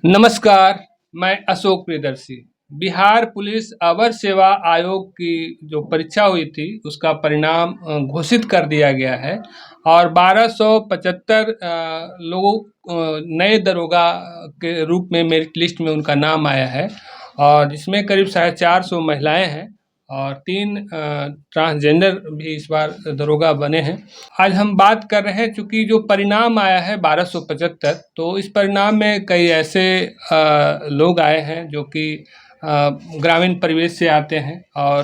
नमस्कार, मैं अशोक प्रियदर्शी। बिहार पुलिस अवर सेवा आयोग की जो परीक्षा हुई थी, उसका परिणाम घोषित कर दिया गया है और 1275 लोगों नए दरोगा के रूप में मेरिट लिस्ट में उनका नाम आया है और जिसमें करीब 450 महिलाएं हैं और 3 ट्रांसजेंडर भी इस बार दरोगा बने हैं। आज हम बात कर रहे हैं, चूँकि जो परिणाम आया है 1275, तो इस परिणाम में कई ऐसे लोग आए हैं जो कि ग्रामीण परिवेश से आते हैं और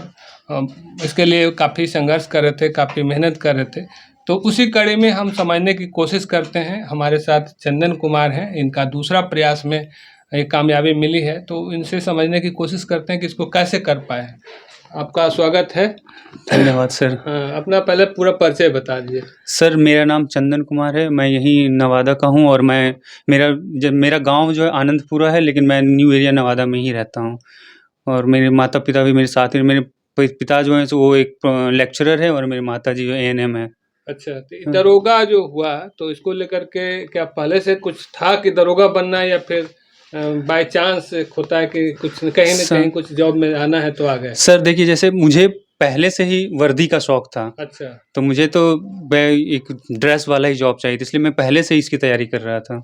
अ, इसके लिए काफ़ी संघर्ष कर रहे थे, काफ़ी मेहनत कर रहे थे। तो उसी कड़ी में हम समझने की कोशिश करते हैं। हमारे साथ चंदन कुमार हैं, इनका दूसरा प्रयास में ये कामयाबी मिली है, तो इनसे समझने की कोशिश करते हैं कि इसको कैसे कर पाए हैं। आपका स्वागत है। धन्यवाद सर। हाँ, अपना पहले पूरा परिचय बता दीजिए। सर मेरा नाम चंदन कुमार है, मैं यहीं नवादा का हूँ और मेरा गाँव जो है आनंदपुरा है, लेकिन मैं न्यू एरिया नवादा में ही रहता हूँ। और मेरे माता-पिता भी मेरे साथ ही, मेरे पिता जो हैं सो वो एक लेक्चरर है और मेरी माताजी जो एएनएम है। अच्छा, तो ये दरोगा जो हुआ, तो इसको लेकर के क्या पहले से कुछ था कि दरोगा बनना है, या फिर बाय चांस होता है कि कुछ कहीं न कहीं कुछ जॉब में आना है तो आ गए? सर देखिए, जैसे मुझे पहले से ही वर्दी का शौक था, अच्छा, तो मुझे तो एक ड्रेस वाला ही जॉब चाहिए थी, इसलिए मैं पहले से ही इसकी तैयारी कर रहा था।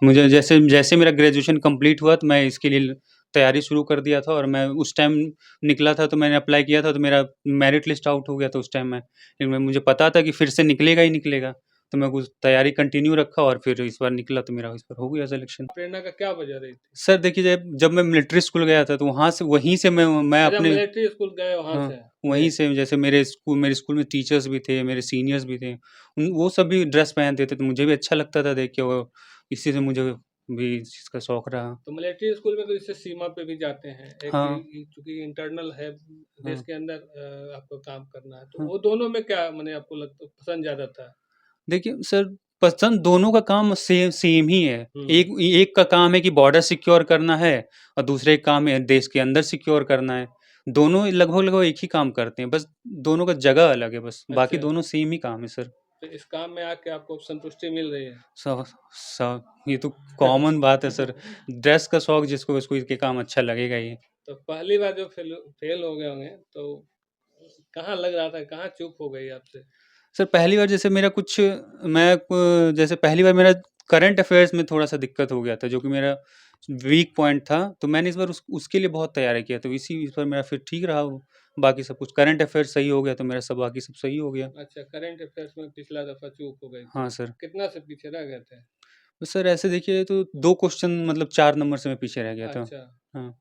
मुझे जैसे जैसे मेरा ग्रेजुएशन कंप्लीट हुआ, तो मैं इसके लिए तैयारी शुरू कर दिया था और मैं उस टाइम निकला था, तो मैंने अप्लाई किया था, तो मेरा मेरिट लिस्ट आउट हो गया था उस टाइम में। लेकिन मुझे पता था कि फिर से निकलेगा ही निकलेगा, तो मैं उस तैयारी कंटिन्यू रखा और फिर इस बार निकला, तो मेरा इस बार हो गया सिलेक्शन। प्रेरणा का क्या वजह रही थी? सर देखिए, जब जब मैं मिलिट्री स्कूल गया था, तो वहीं से मैं अच्छा, अपने मिलिट्री स्कूल गए वहाँ हाँ, से? वहीं फिर? से जैसे मेरे स्कूल में टीचर्स भी थे, मेरे सीनियर्स भी थे। वो सब भी ड्रेस पहनते थे, तो मुझे भी अच्छा लगता था देख के, वो इसी से मुझे भी इस चीज़ का शौक रहा। तो मिलिट्री स्कूल में तो इससे सीमा पे भी जाते हैं। एक हाँ, ये चूँकि इंटरनल है, देश हाँ, के अंदर आपको काम करना है, तो हाँ। वो दोनों में क्या माने आपको पसंद ज़्यादा था? देखिए सर, पसंद दोनों का काम सेम ही है। हुँ। एक एक का काम है कि बॉर्डर सिक्योर करना है और दूसरे का काम है देश के अंदर सिक्योर करना है। दोनों लगभग-लगभग एक ही काम करते हैं, बस दोनों का जगह अलग है बस, बाकी अच्छा, दोनों सेम ही काम है सर। तो इस काम में आके आपको संतुष्टि मिल रही है? स स ये तो कॉमन बात है सर। ड्रेस का शौक जिसको उसको ये काम अच्छा लगेगा ही। तो पहली बार जो फेल हो गए होंगे, तो कहाँ लग रहा था, कहाँ चूक हो गई आपसे? सर पहली बार जैसे मेरा कुछ मैं क जैसे पहली बार मेरा करंट अफ़ेयर्स में थोड़ा-सा दिक्कत हो गया था, जो कि मेरा वीक पॉइंट था, तो मैंने इस बार उसके लिए बहुत तैयारी किया, तो इस बार मेरा फिर ठीक रहा वो। बाकी सब कुछ करंट अफ़ेयर्स सही हो गया, तो मेरा सब बाकी सब सही हो गया। अच्छा, करंट अफेयर्स में पिछला दफ़ा चूक हो गई थी। हाँ सर। कितना से पीछे रह गए थे? तो सर ऐसे देखिए तो 2 क्वेश्चन मतलब 4 नंबर से मैं पीछे रह गया था। अच्छा, हाँ।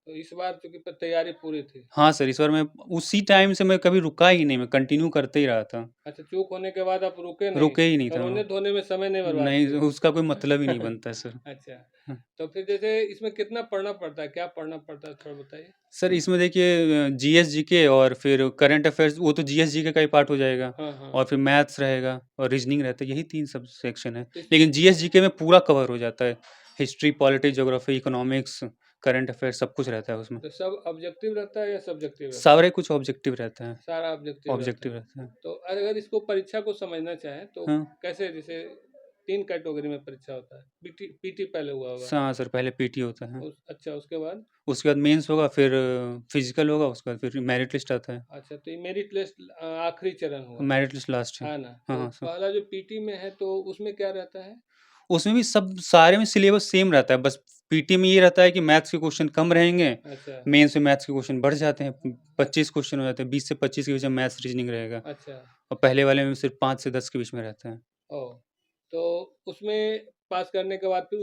तो इस बार चूँकि तैयारी पूरी थी। हाँ सर, इस बार मैं उसी टाइम से मैं कभी रुका ही नहीं, मैं कंटिन्यू करते ही रहा था। अच्छा, चूक होने के बाद आप रुके नहीं रुके ही नहीं और था। रोने-धोने में समय नहीं बर्बाद नहीं, किए। उसका कोई मतलब ही नहीं बनता सर। अच्छा, हाँ। तो फिर जैसे इसमें कितना पढ़ना पड़ता है? क्या पढ़ना पड़ता है, थोड़ा बताइए? सर इसमें देखिए जीएस जीके और फिर करंट अफ़ेयर्स, वो तो जीएस जीके का ही पार्ट हो जाएगा हाँ, हाँ। और फिर मैथ्स रहेगा और रीज़निंग रहता है, यही 3 सब सेक्शन है। तो इस लेकिन जीएस जीके में पूरा कवर हो जाता है। History, politics, geography, economics, current affairs सब कुछ रहता है उसमें। तो सब ऑब्जेक्टिव रहता है या सब्जेक्टिव रहता है? सारे कुछ ऑब्जेक्टिव रहता है। सारा ऑब्जेक्टिव रहता ऑब्जेक्टिव है। रहता है। तो अगर इसको परीक्षा को समझना चाहें तो हाँ। कैसे, जैसे 3 कैटेगरी में परीक्षा होता है। पीटी पीटी पहले हुआ होगा। हाँ सर, पहले पीटी होता है। अच्छा, उसके बाद? उसके बाद मेंस होगा, फिर फिज़िकल होगा, उसके बाद फिर मेरिट लिस्ट आता है। अच्छा, तो ये मेरिट लिस्ट आखिरी चरण हुआ, मेरिट लिस्ट लास्ट है। है ना? हाँ, तो हाँ सर। पहला जो पीटी में है, तो उसमें क्या रहता है? उसमें भी सब सारे में सिलेबस सेम रहता है, बस पीटी में ये रहता है कि मैथ्स के क्वेश्चन कम रहेंगे, अच्छा, मेंस में मैथ्स के क्वेश्चन बढ़ जाते हैं, 25 क्वेश्चन हो जाते हैं, 20 से 25 के बीच में मैथ्स रीजनिंग रहेगा अच्छा। और पहले वाले में सिर्फ 5 से 10 के बीच में रहता है। ओह! तो उसमें पास करने के बाद फिर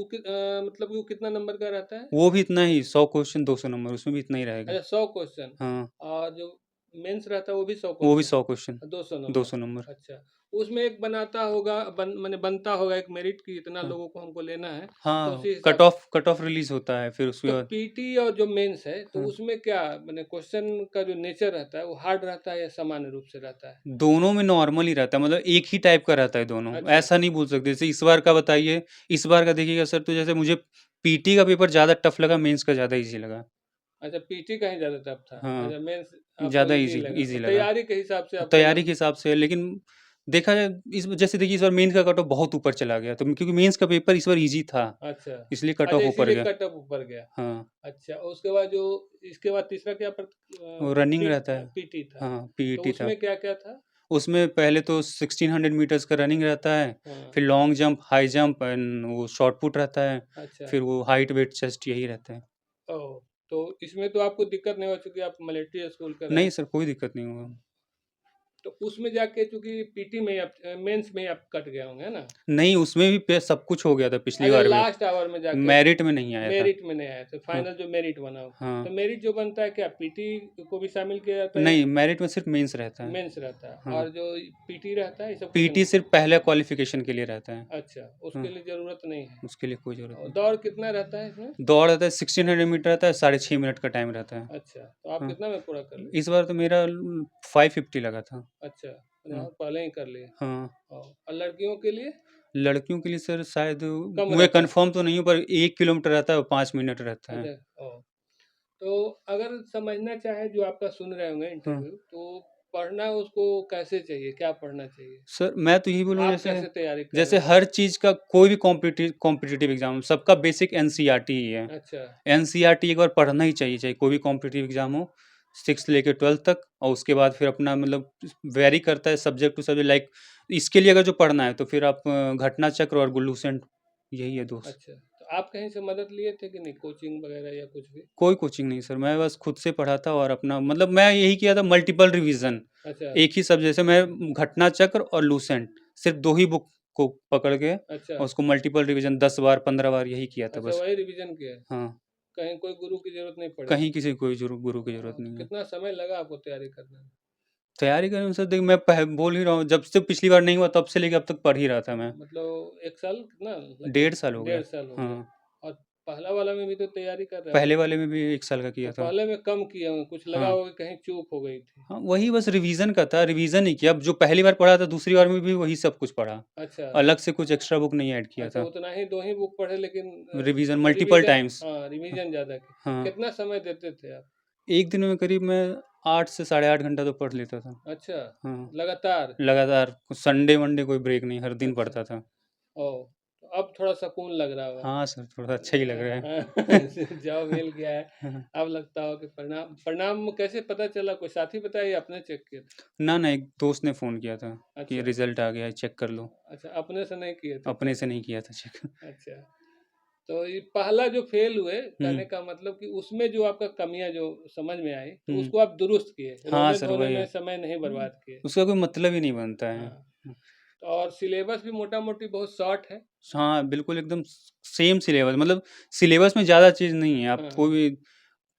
मतलब वो कितना नंबर का रहता है? वो भी इतना ही 100 क्वेश्चन 200 नंबर, उसमें भी इतना ही रहेगा। अच्छा, 100 क्वेश्चन, हाँ, और जो मेंस रहता है वो भी 100 वो भी क्वेश्चन, 100 क्वेश्चन 200 नंबर। 200 नंबर। अच्छा, उसमें एक बनाता होगा, माने बनता होगा एक मेरिट कि इतना हाँ, लोगों को हमको लेना है, तो हाँ, उसी हिसाब से। कट ऑफ रिलीज़ होता है फिर उसके तो बाद। पीटी और जो मेंस है, तो हाँ। उसमें क्या माने क्वेश्चन का जो नेचर रहता है, वो हार्ड रहता है या सामान्य रूप से रहता है? दोनों में नॉर्मल ही रहता है, मतलब एक ही टाइप का रहता है दोनों, अच्छा, ऐसा नहीं बोल सकते। जैसे इस बार का बताइए, इस बार का देखिएगा सर, तो जैसे मुझे पीटी का पेपर ज़्यादा टफ लगा, मेंस का ज़्यादा ईज़ी लगा। अच्छा, पीटी का ही ज़्यादा टफ था। हाँ, अच्छा, मेंस आपको ज़्यादा ईज़ी लगा, ईज़ी और लगा। तैयारी के हिसाब से आपको तैयारी के हिसाब से, लेकिन देखा जाए इस जैसे देखिए इस बार मेंस का कट ऑफ बहुत ऊपर चला गया, तो क्योंकि मेंस का पेपर इस बार ईज़ी था, अच्छा। इसलिए कट अच्छा ऑफ ऊपर इसीलिए गया। कट ऑफ ऊपर गया। हाँ, अच्छा उसके बाद जो इसके बाद तीसरा क्या वो रनिंग रहता है। पीटी था। हाँ, तो पीईटी था। उसमें क्या-क्या था? उसमें पहले तो 1600 मीटर्स का रनिंग रहता है, हाँ, फिर long jump, high jump and वो शॉट पुट रहता है, अच्छा। फिर वो हाइट, वेट, चेस्ट यही रहता है। ओह! तो इसमें तो आपको दिक्कत नहीं हो चूँकि आप मिलिट्री स्कूल के रहे नहीं हैं। सर, कोई दिक्कत नहीं हुआ। तो उसमें जाके चूँकि पीटी में आप मेंस में आप कट गए होंगे, है ना? नहीं, उसमें भी पे सब कुछ हो गया था पिछली अच्छा बार भी। लास्ट आवर में जाके मेरिट में नहीं आया था। मेरिट में नहीं आए थे, हाँ, फाइनल जो मेरिट बना हो। तो हाँ। मेरिट जो बनता है क्या पीटी को भी शामिल किया जाता है या नहीं, मेरिट में सिर्फ़ मेंस रहता है। मेंस रहता है? हाँ, और जो पीटी रहता है ये सब कुछ पीटी नहीं? सिर्फ़ पहले क्वालिफ़िकेशन के लिए रहता है। अच्छा, उसके हाँ, लिए ज़रूरत नहीं है। उसके लिए कोई ज़रूरत और नहीं। दौड़ कितना रहता है इसमें? दौड़ रहता है 1600 मीटर रहता है, 6.5 मिनट का टाइम रहता है। अच्छा, तो आप हाँ, कितना में पूरा कर लिए? इस बार तो मेरा 550 लगा था। अच्छा, हाँ, और पहले ही कर लिए। हाँ। और लड़कियों के लिए लड़कियों के लिए सर शायद कम मुझे रहता है? कन्फर्म तो नहीं हूँ पर 1 किलोमीटर रहता है और 5 मिनट रहता है। अच्छा, ओह! तो अगर समझना चाहे जो आपका सुन रहे होंगे हाँ, इंटरव्यू, तो पढ़ना उसको कैसे चाहिए? क्या पढ़ना चाहिए? सर मैं तो यही बोलूँगा आप जैसे कैसे तैयारी कर जैसे रहे हैं? हर चीज़ का कोई भी कॉम्पिटिटिव एग्ज़ाम सबका बेसिक एनसीईआरटी ही है। अच्छा, एनसीईआरटी एक बार पढ़ना ही चाहिए, चाहे कोई भी कॉम्पिटिटिव एग्ज़ाम हो, 6 से लेके 12 तक और उसके बाद फिर अपना मतलब वैरी करता है सब्जेक्ट टू सब्जेक्ट लाइक इसके लिए अगर जो पढ़ना है तो फिर आप घटना चक्र और गुल्लू सेंट यही है दोस्त। अच्छा। तो आप कहीं से मदद लिए थे कि नहीं कोचिंग वगैरह या कुछ भी? कोई कोचिंग नहीं सर, मैं बस खुद से पढ़ा था और अपना मतलब मैं यही किया था मल्टीपल रिवीज़न। अच्छा, एक ही सब्जेक्ट जैसे मैं घटना चक्र और लूसेंट सिर्फ़ 2 ही बुक को पकड़ के अच्छा, और उसको मल्टीपल रिवीज़न 10 बार 15 बार यही किया था अच्छा बस। वही रिवीज़न किया है। हाँ, कहीं कोई गुरु की ज़रूरत नहीं पड़ी? कहीं किसी कोई गुरु की ज़रूरत तो नहीं है। कितना समय लगा आपको तैयारी करने में? तैयारी करने में सर देखिए मैं बोल ही रहा हूँ जब से पिछली बार नहीं हुआ तब से लेके अब तक पढ़ ही रहा था मैं। मतलब 1 साल कितना लगभग? 1.5 साल हो गया। डेढ़ साल हो गया। हाँ, और पहला वाला में भी तो तैयारी कर रहे पहले होंगे? वाले में भी 1 साल का तो किया था। पहले में कम किए होंगे, कुछ लगा हाँ, होगा कहीं चूक हो गई थी। हाँ, वही बस रिवीज़न का था, रिवीज़न ही किया। अब जो पहली बार पढ़ा था दूसरी बार में भी वही सब कुछ पढ़ा। अच्छा, अलग से कुछ एक्स्ट्रा बुक नहीं ऐड किया अच्छा था। उतना ही 2 ही बुक पढ़े लेकिन रिवीज़न मल्टीपल रिवीज़न टाइम्स। हाँ, हाँ, रिवीज़न ज़्यादा की। हाँ। कितना समय देते थे आप? एक दिन में करीब मैं 8 से साढ़े 8 घंटा तो पढ़ लेता था। अच्छा, हाँ, लगातार? लगातार संडे-वनडे कोई ब्रेक नहीं, हर दिन अच्छा, पढ़ता था। ओह! तो अब थोड़ा सुकून लग रहा होगा। हाँ सर, थोड़ा अच्छा ही लग रहा है। हाँ, जॉब मिल गया है। हाँ। अब लगता हो कि परिणाम परिणाम कैसे पता चला? कोई साथी बताया या आपने चेक किए थे? ना, ना, एक दोस्त ने फ़ोन किया था कि अच्छा, रिज़ल्ट आ गया है, चेक कर लो। अच्छा अपने से नहीं किए थे अपने चेक? से नहीं किया था चेक। अच्छा, तो ये पहला जो फ़ेल हुए, कहने हुँ, का मतलब कि उसमें जो आपका कमियाँ जो समझ में आई, तो हुँ। उसको आप दुरुस्त किए, हाँ सर, रोने-धोने वही है। में समय नहीं बर्बाद किए। उसका कोई मतलब ही नहीं बनता है। हाँ, तो और सिलेबस भी मोटा-मोटी बहुत शॉर्ट है। हाँ, बिल्कुल एकदम सेम सिलेबस मतलब सिलेबस में ज़्यादा चीज़ नहीं है। आप हाँ, कोई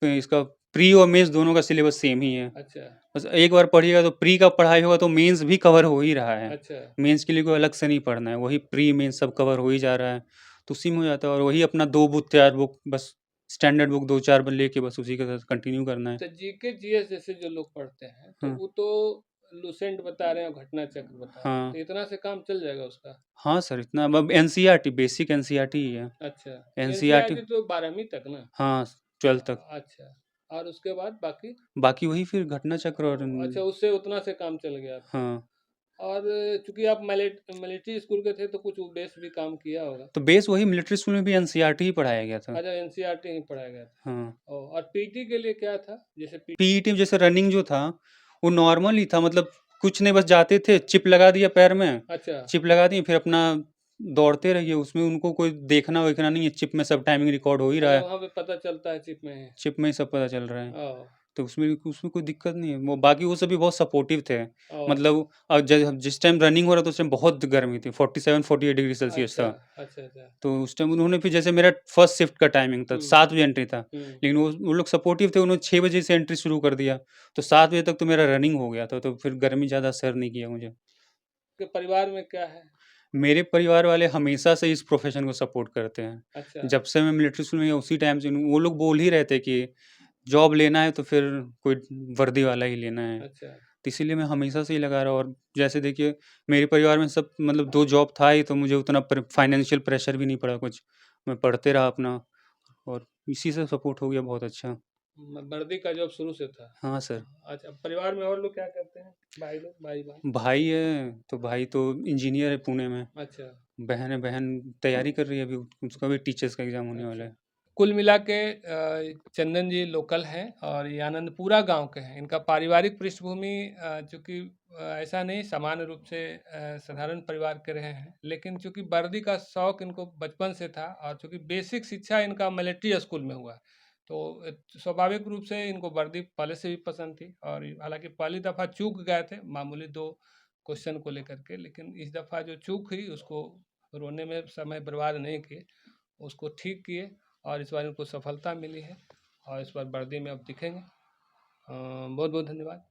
भी इसका प्री और मेंस दोनों का सिलेबस सेम ही है। अच्छा, बस एक बार पढ़िएगा तो प्री का पढ़ाई होगा तो मेंस भी कवर हो ही रहा है। अच्छा, मेंस के लिए कोई अलग से नहीं पढ़ना है, वही प्री मेंस सब कवर हो ही जा रहा है। तो उसी में हो जाता है और वही अपना 2 बुक 4 बुक बस स्टैंडर्ड बुक 2-4 ब लेके बस उसी के साथ कंटिन्यू करना है। तो जीके, जीएस जैसे जो लोग पढ़ते हैं, तो हाँ, वो तो लुसेंट बता रहे हैं और घटना चक्र बता रहे हैं, हाँ। तो इतना से काम चल जाएगा उसका? हाँ सर, इतना अब एनसीईआरटी बेसिक एनसीईआरटी ही है। अच्छा, एनसीईआरटी एनसीईआरटी तो 12वीं तक ना? हाँ, 12 तक। अच्छा, और उसके बाद बाकी? बाकी वही फिर घटना चक्र और अच्छा उससे उतना से काम चल गया आपका। हाँ, और चूँकि आप मिलिट्री स्कूल के थे तो कुछ बेस भी काम किया होगा? तो बेस वही मिलिट्री स्कूल में भी एनसीईआरटी ही पढ़ाया गया था। अच्छा एनसीईआरटी ही पढ़ाया गया था। हाँ, ओह! और पीटी के लिए क्या था? जैसे पी पीईटी में जैसे रनिंग जो था, वो नॉर्मल ही था मतलब कुछ नहीं बस जाते थे, चिप लगा दिया पैर में, अच्छा, चिप लगा दी फिर अपना दौड़ते रहिए, उसमें उनको कोई देखना-वेखना नहीं है, चिप में सब टाइमिंग रिकॉर्ड हो ही रहा अच्छा है, वहाँ पे पता चलता है चिप में है। चिप में ही सब पता चल रहा है। ओह! तो उसमें उसमें कोई दिक्कत नहीं है। वो बाकी वो सभी बहुत सपोर्टिव थे। ओह! मतलब जिस टाइम रनिंग हो रहा था उस टाइम बहुत गर्मी थी, 47-48 डिग्री सेल्सियस अच्छा, था। अच्छा, अच्छा। तो उस टाइम उन्होंने फिर जैसे मेरा फर्स्ट शिफ्ट का टाइमिंग था, हुँ, 7 बजे एंट्री था। हुँ। लेकिन वो लोग सपोर्टिव थे, उन्होंने 6 बजे से एंट्री शुरू कर दिया। तो 7 बजे तक तो मेरा रनिंग हो गया था, तो फिर गर्मी ज़्यादा असर नहीं किया मुझे। आपके परिवार में क्या है? मेरे परिवार वाले हमेशा से इस प्रोफ़ेशन को सपोर्ट करते अच्छा, हैं। जब से मैं मिलिट्री स्कूल में गया उसी टाइम से वो लोग बोल ही रहे थे कि जॉब लेना है तो फिर कोई वर्दी वाला ही लेना है। अच्छा, तो इसीलिए मैं हमेशा से ही लगा रहा और जैसे देखिए मेरे परिवार में सब मतलब 2 जॉब था ही तो मुझे उतना फाइनेंशियल प्रेशर भी नहीं पड़ा कुछ। मैं पढ़ते रहा अपना और इसी से सपोर्ट हो गया बहुत अच्छा। वर्दी का जॉब शुरू से था। हाँ सर। अच्छा, परिवार में और लोग क्या करते हैं? भाई लोग, भाई? भाई है, तो भाई तो इंजीनियर है पुणे में। अच्छा, बहन है, बहन तैयारी कर रही है अभी, उसका भी टीचर्स का एग्ज़ाम होने वाला अच्छा। है। कुल मिला के चंदन जी लोकल हैं और ये आनंदपुरा गांव के हैं। इनका पारिवारिक पृष्ठभूमि चूँकि ऐसा नहीं सामान्य रूप से साधारण परिवार के रहे हैं, लेकिन चूँकि वर्दी का शौक इनको बचपन से था और चूँकि बेसिक शिक्षा इनका मिलिट्री स्कूल में हुआ, तो स्वाभाविक रूप से इनको वर्दी पहले से भी पसंद थी। और हालाँकि पहली दफ़ा चूक गए थे मामूली 2 क्वेश्चन को लेकर के, लेकिन इस दफ़ा जो चूक हुई उसको रोने में समय बर्बाद नहीं किए, उसको ठीक किए और इस बार इनको सफलता मिली है और इस बार वर्दी में अब दिखेंगे। बहुत बहुत धन्यवाद।